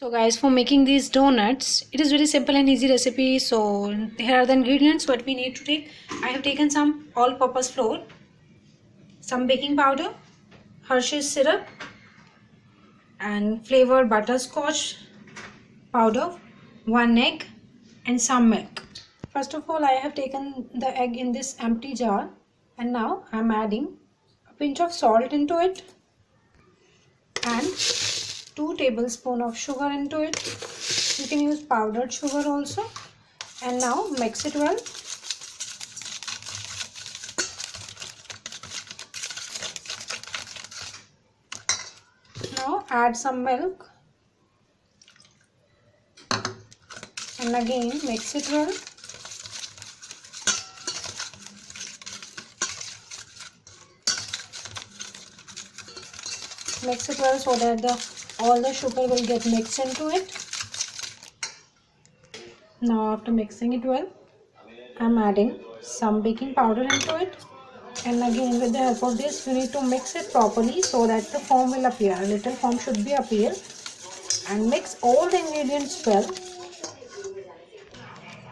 So guys, for making these donuts, it is very simple and easy recipe. So here are the ingredients what we need to take. I have taken some all-purpose flour, some baking powder, Hershey's syrup, and flavored butterscotch powder, 1 egg, and some milk. First of all, I have taken the egg in this empty jar, and now I am adding a pinch of salt into it and 2 tablespoons of sugar into it. You can use powdered sugar also, and now mix it well. Now add some milk and again mix it well. Mix it well so that all the sugar will get mixed into it. Now after mixing it well, I am adding some baking powder into it, and again with the help of this you need to mix it properly so that the foam will appear. A little foam should be appear, and mix all the ingredients well.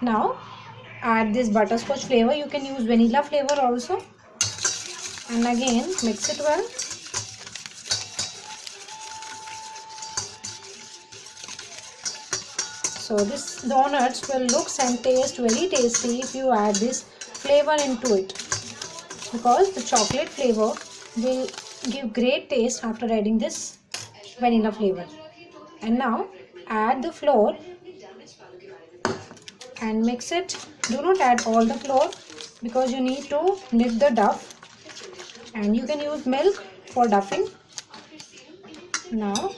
Now add this butterscotch flavor. You can use vanilla flavor also, and again mix it well. So this donuts will look and taste very tasty if you add this flavor into it, because the chocolate flavor will give great taste after adding this vanilla flavor. And now add the flour and mix it. Do not add all the flour because you need to knead the dough, and you can use milk for duffing. Now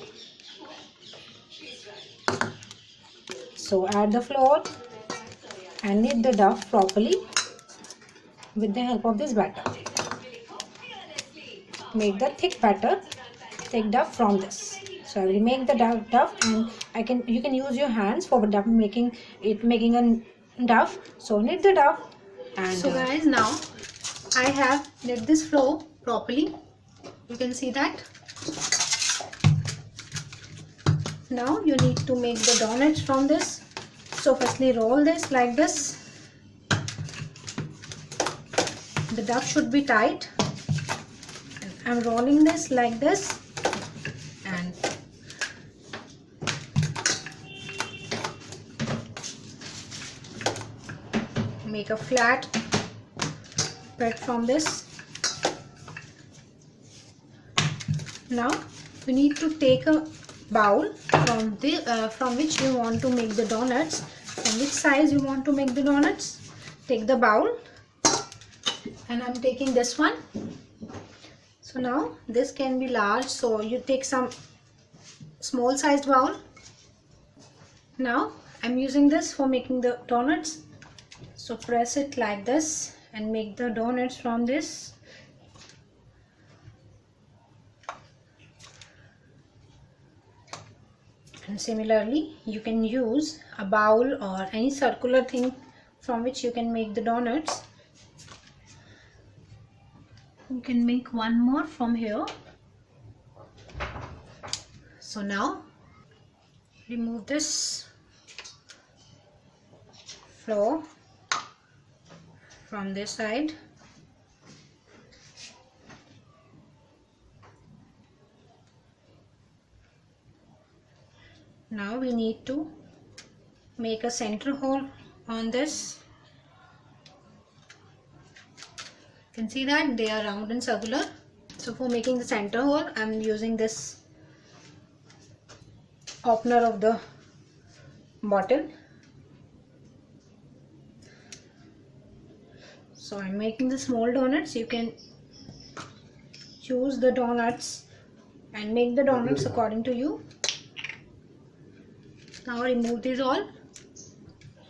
so add the flour and knead the dough properly with the help of this batter. Make the thick batter, thick dough from this. So I will make the dough, and you can use your hands for dough making a dough. So knead the dough, and so guys, now I have knead this flour properly. You can see that. Now you need to make the donuts from this. So firstly roll this like this. The dough should be tight, and I'm rolling this like this, and make a flat bread from this. Now we need to take a bowl from which you want to make the donuts, from which size you want to make the donuts. Take the bowl, and I'm taking this one. So now this can be large, so you take some small sized bowl. Now I'm using this for making the donuts. So press it like this and make the donuts from this. And similarly you can use a bowl or any circular thing from which you can make the donuts. You can make one more from here. So now remove this flour from this side. Now we need to make a center hole on this. You can see that they are round and circular. So for making the center hole, I am using this opener of the bottle. So I am making the small donuts. You can choose the donuts and make the donuts according to you. Now remove these all.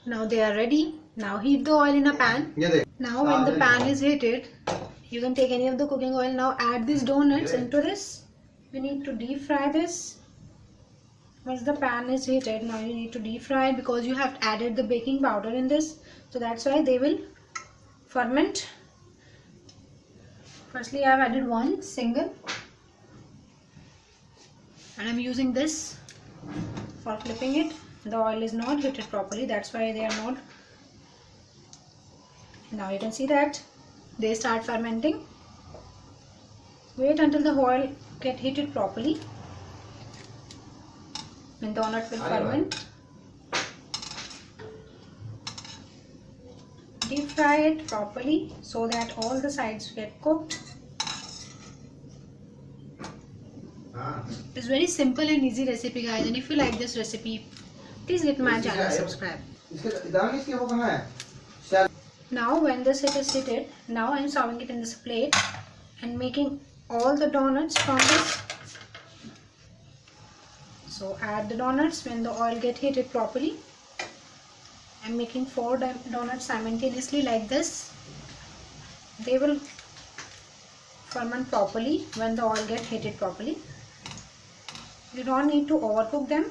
Now they are ready. Now heat the oil in a pan. Now when the pan is heated, you can take any of the cooking oil. Now add these donuts into this. You need to deep fry this. Once the pan is heated, now you need to deep fry it because you have added the baking powder in this. So that's why they will ferment. Firstly I have added one single, and I'm using this for flipping it. The oil is not heated properly, that's why they are not. Now you can see that they start fermenting. Wait until the oil get heated properly, and donut will ferment. Deep fry it properly so that all the sides get cooked. It's very simple and easy recipe, guys, and if you like this recipe, please hit my channel and subscribe. Now when this is heated, now I am serving it in this plate and making all the donuts from this. So add the donuts when the oil get heated properly. I'm making 4 donuts simultaneously like this. They will ferment properly when the oil get heated properly. You don't need to overcook them.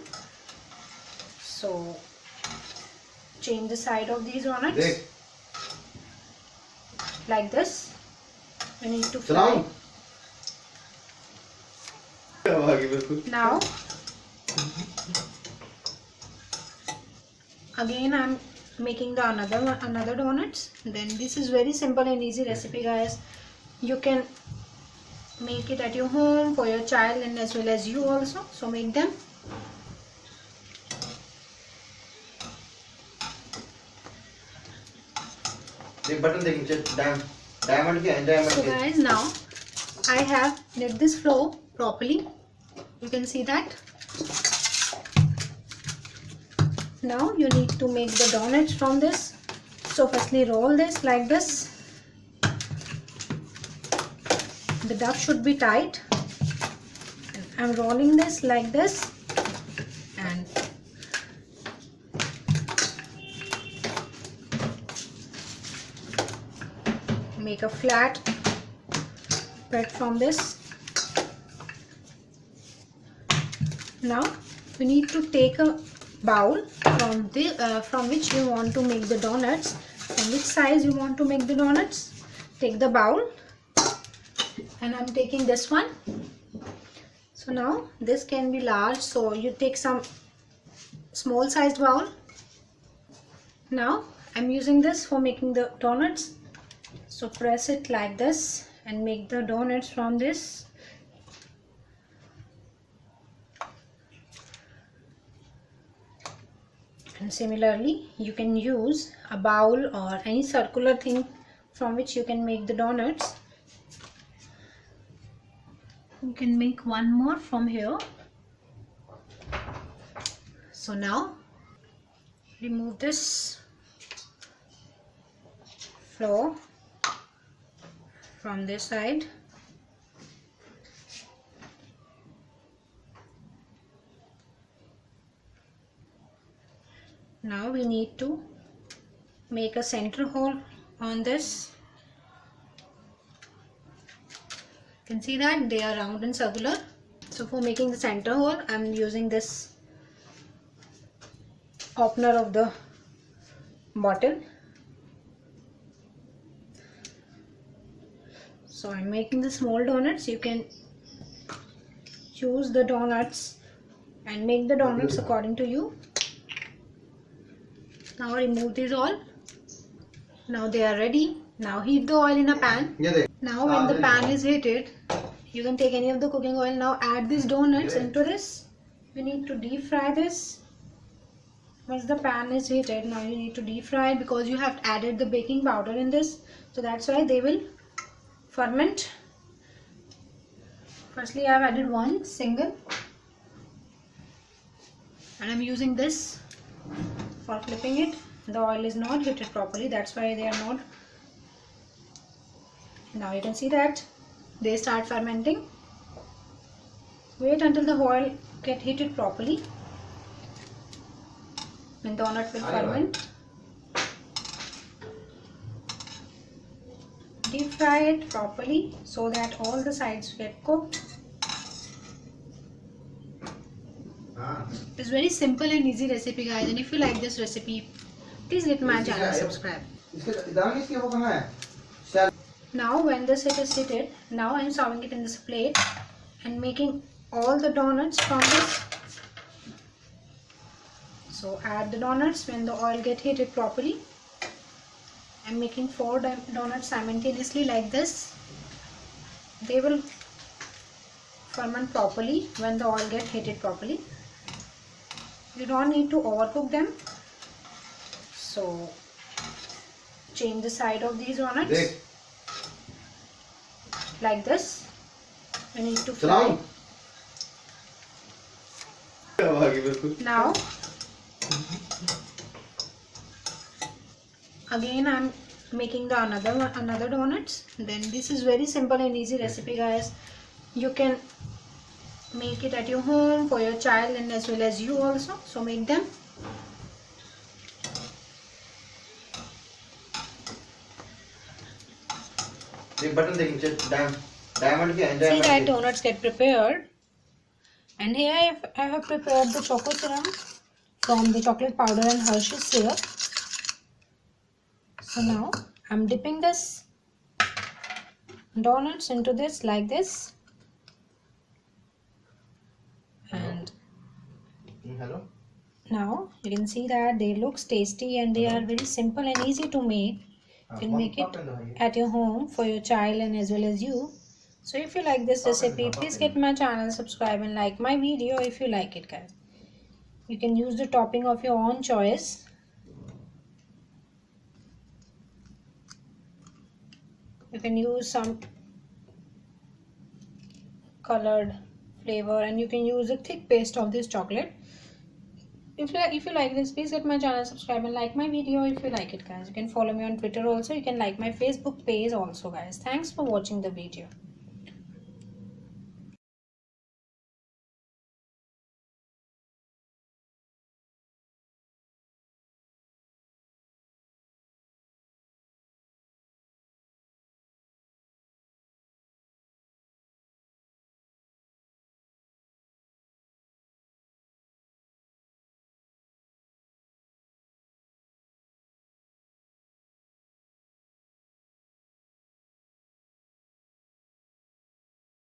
So change the side of these donuts like this. You need to fry. Now again I'm making the another donuts. Then this is very simple and easy recipe, guys. You can make it at your home for your child and as well as you also. So make them. So guys, now I have knit this flour properly. You can see that. Now you need to make the donuts from this. So firstly roll this like this. The dough should be tight. I'm rolling this like this and make a flat bread from this. Now we need to take a bowl from which you want to make the donuts. From which size you want to make the donuts, take the bowl, and I'm taking this one. So now this can be large, so you take some small sized bowl. Now I'm using this for making the donuts. So press it like this and make the donuts from this. And similarly you can use a bowl or any circular thing from which you can make the donuts. You can make one more from here. So now remove this flour from this side. Now we need to make a center hole on this. You can see that they are round and circular. So for making the center hole, I am using this opener of the bottle. So I am making the small donuts. You can choose the donuts and make the donuts according to you. Now remove these all. Now they are ready. Now heat the oil in a pan. Now when the pan is heated, you can take any of the cooking oil. Now add these donuts into this. You need to deep fry this. Once the pan is heated, now you need to deep fry it because you have added the baking powder in this. So that's why they will ferment. Firstly I have added one single and I am using this for flipping it. The oil is not heated properly, that's why they are not. Now you can see that they start fermenting. Wait until the oil get heated properly and donut will ferment. Deep fry it properly so that all the sides get cooked. It's very simple and easy recipe, guys, and if you like this recipe, please hit my channel and subscribe. Now when this is heated, now I am serving it in this plate and making all the donuts from this. So add the donuts when the oil get heated properly. I'm making 4 donuts simultaneously like this. They will ferment properly when the oil get heated properly. You don't need to overcook them. So change the side of these donuts like this. We need to fry. Now again I'm making the another donuts. Then this is very simple and easy recipe, guys. You can make it at your home for your child and as well as you also. So make them. See that donuts get prepared. And here I have prepared the choco syrup from the chocolate powder and Hershey's syrup. So now I'm dipping this donuts into this like this. And now you can see that they look tasty and they are very simple and easy to make. You can make it at your home for your child and as well as you. So if you like this recipe, please get my channel, subscribe and like my video if you like it, guys. You can use the topping of your own choice. You can use some colored flavor and you can use a thick paste of this chocolate. If you like this, please get my channel, subscribe and like my video if you like it, guys. You can follow me on Twitter also. You can like my Facebook page also, guys. Thanks for watching the video.